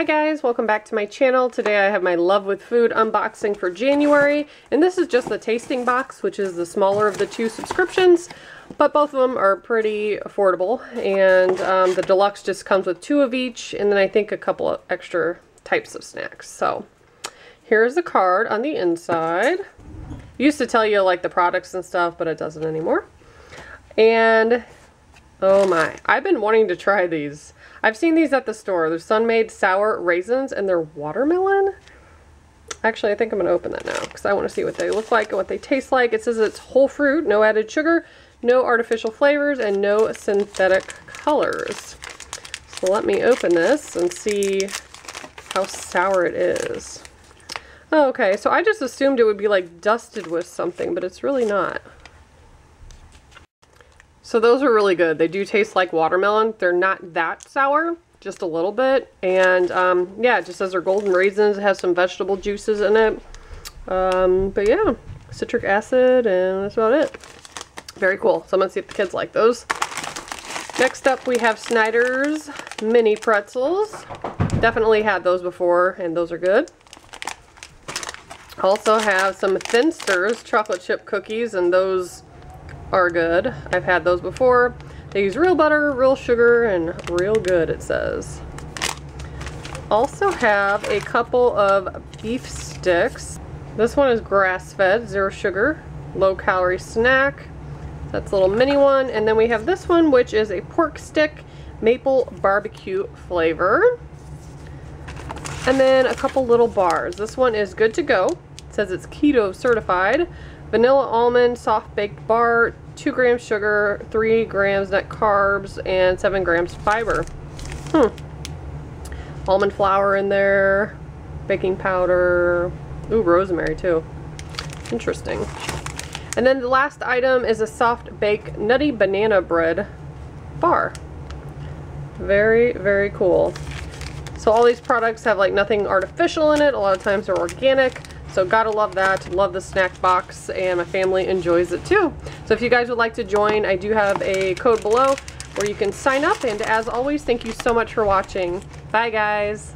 Hi guys, welcome back to my channel. Today I have my Love with Food unboxing for January, and this is just the tasting box, which is the smaller of the two subscriptions, but both of them are pretty affordable, and the deluxe just comes with 2 of each, and then I think a couple of extra types of snacks. So here's the card on the inside. It used to tell you like the products and stuff, but it doesn't anymore. And oh my, I've been wanting to try these. I've seen these at the store. They're Sun-Made sour raisins and they're watermelon. Actually, I think I'm going to open that now because I want to see what they look like and what they taste like. It says it's whole fruit, no added sugar, no artificial flavors, and no synthetic colors. So let me open this and see how sour it is. Oh, okay, so I just assumed it would be like dusted with something, but it's really not. So those are really good. They do taste like watermelon. They're not that sour, just a little bit. And yeah, it just says they're golden raisins. It has some vegetable juices in it. But yeah, citric acid, and that's about it. Very cool. So I'm gonna see if the kids like those. Next up we have Snyder's mini pretzels. Definitely had those before, and those are good. Also have some Thinsters chocolate chip cookies, and those are good. I've had those before. They use real butter, real sugar, and real good, it says. Also have a couple of beef sticks. This one is grass-fed, 0 sugar, low-calorie snack. That's a little mini one. And then we have this one, which is a pork stick, maple barbecue flavor. And then a couple little bars. This one is good to go. It says it's keto certified. Vanilla almond soft baked bar, 2 grams sugar, 3 grams net carbs, and 7 grams fiber. Almond flour in there, baking powder, ooh, rosemary too. Interesting. And then the last item is a soft baked nutty banana bread bar. Very, very cool. So all these products have like nothing artificial in it. A lot of times they're organic. So gotta love that. Love the snack box, and my family enjoys it too. So if you guys would like to join, I do have a code below where you can sign up. And as always, thank you so much for watching. Bye guys.